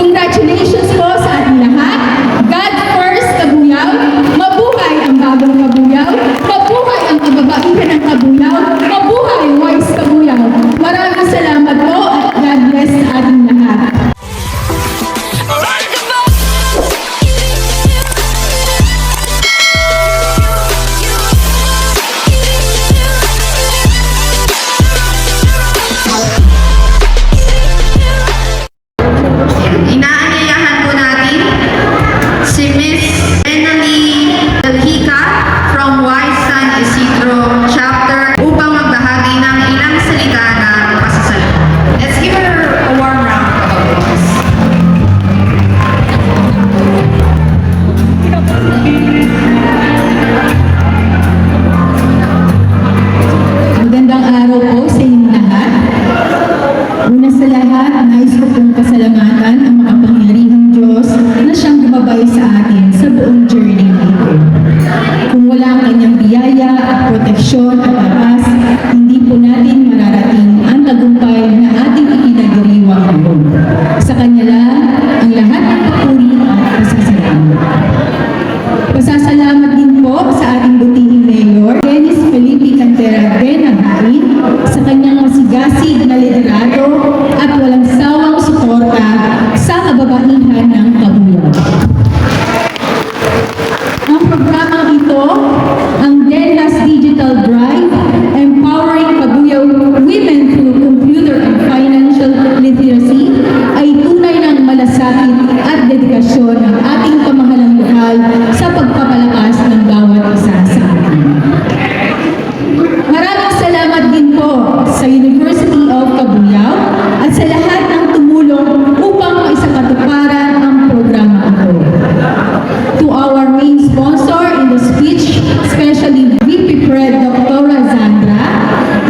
Congratulations po sa ating lahat. God first, Kabuyaw. Mabuhay ang bagong Kabuyaw. Mabuhay ang kababaihan ng Kabuyaw. Mabuhay Wise Kabuyaw. Maraming salamat po at God bless sa ating lahat. Inaanyayahan po natin si Miss Enali Dalhica from Wise San Isidro Chapter upang magbahagi ng ilang salita na pasasalamat. Let's give her a warm round of applause. Magandang araw po sa inyong lahat. Una sa lahat, nais ko pong pasalamatan ang makapangyarihang Diyos na siyang gumabay sa atin sa buong journey nito. Kung wala ang kanyang biyaya at proteksyon at lakas, hindi po natin mararating ang tagumpay na ating ikinagdiriwang ngayon. Sa kanya lang ang lahat ng papuri at pasasalamat. Pasasalamat din po sa ating butihing Mayor, Dennis Felipe Cantera Benagain, sa kanyang masigasig na liderado at walang sawang suporta sa kababaihan ng Kabuyaw. Ang programang ito, ang DENLAS Digital Drive, Empowering Kabuyaw Women Through Computer and Financial Literacy, ay tunay ng malasakit at dedikasyon ng ating pamahalang lokal sa pagpapalakas ng bawat isa sa atin. Maraming salamat din po sa University of Kabuyaw at sa lahat ng tumulong upang maisakatuparan ang programa ito. To our main sponsor in the speech, especially VP Fred Dr. Zandra,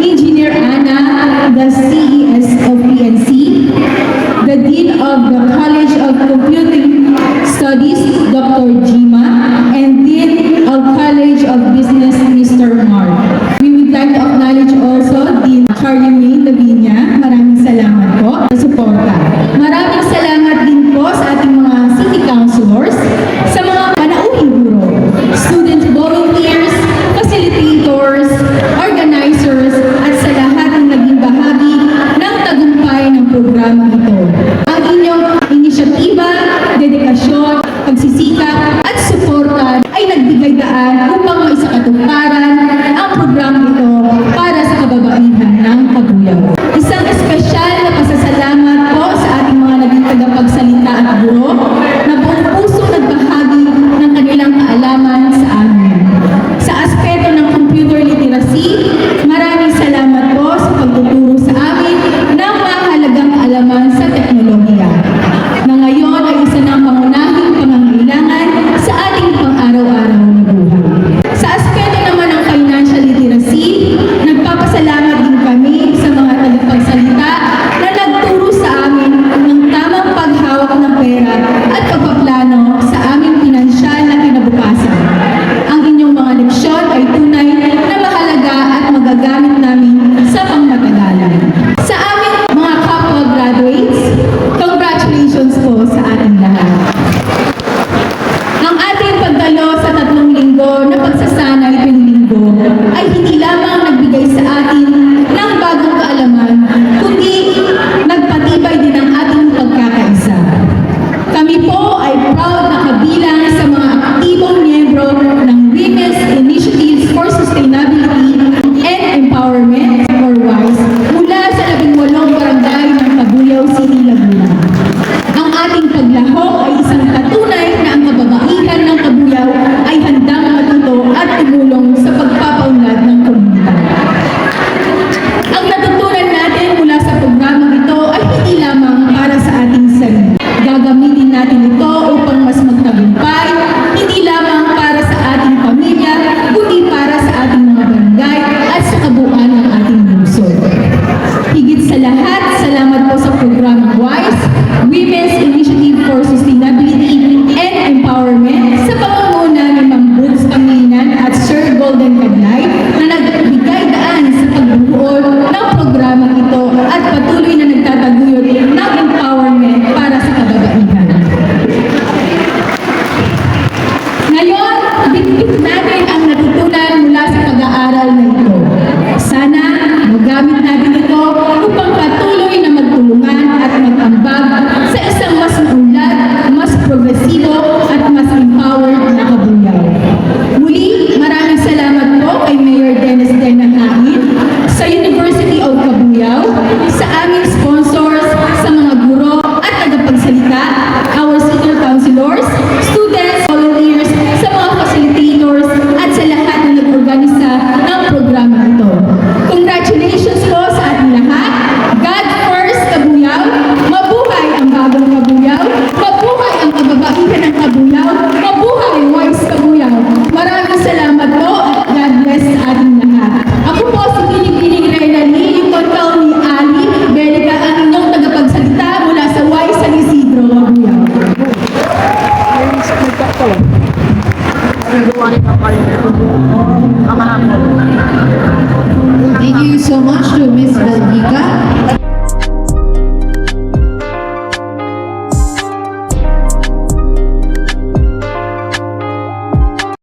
Engineer Anna, the CES of PNC, the Dean of the College of Computing Studies, Dr. Jima, and Dean of College of Business, Mr. Mark. We would like to acknowledge also Dean Charlie May Lavinia. Maraming salamat po sa suporta. Maraming salamat din po sa ating mga city councilors, sa mga panauhing guro, student volunteers, facilitators, organizers, at sa lahat ng naging bahagi ng tagumpay ng programa ito. Ang inyong inisyatiba, dedikasyon, pagsisikap at suporta ay nagbigay daan upang maisakatuparan ang programa ito para sa kababaihan ng Kabuyaw. Isang espesyal na pasasalamat po sa ating mga naging tagapagsalita at guro na buong puso nagbahagi ng kanilang kaalaman sa amin. Sa aspeto ng computer literacy, maraming salamat po sa pagtuturo sa amin ng mahalagang kaalaman sa teknolohiya, na ngayon ay isa ng pangunahing pangangailangan sa ating pang-araw-araw na buhay. Sa aspeto naman ng financial literacy, nagpapasalamat din kami sa mga tagapagsalita na nagturo sa amin ng tamang paghawak ng pera at pagpaplano sa aming pinansyal na kinabukasan. Ang inyong mga leksyon ay tunay na mahalaga at magagamit namin sa pangmatagalan. Sa aming mga kapwa graduates, congratulations po sa ating lahat. Ang ating pagdalo sa 3 linggo na pagsasanay tuwing linggo ay hindi lamang nagbigay sa atin ng bagong kaalaman, kundi nagpatibay din ang ating pagkakaisa. Kami po ay proud na kabilang sa mga aktibong miyembro ng Women's Initiatives for Sustainability and Empowerment or WISE mula sa 18 barangay ng Kabuyaw City, Laguna. Ang ating paglahok ay isang patunay na ang kababaihan ng Kabuyaw ay handang matuto at tumulong sa pagpapaunlad ng komunidad. Ang natutunan natin mula sa programang ito ay hindi lamang para sa ating sarili. Gagamitin natin ito upang mas magtagumpay, hindi lamang para sa ating pamilya, kundi para sa ating mga barangay at sa kabuuan ng ating lungsod. Higit sa lahat, salamat po sa programang WISE, Women's Initiative for Sustainability and Empowerment, sa pangunguna ni Ma'am Brooks Pangilinan at Sir Golden Cadlay na nagbigay daan sa pagbubuo ng programang ito at patuloy na nagtataguyod ng empowerment para sa kababaihan. Kabuyao, mabuhay ang kababaihan ng Kabuyao, mabuhay Wise Kabuyao. Maraming salamat po at God bless sa ating lahat. Ako po si Pinipining Renali, yung kontaw ni Ali Belica, ang inyong tagapagsalita mula sa Wise San Isidro, Kabuyao. Thank you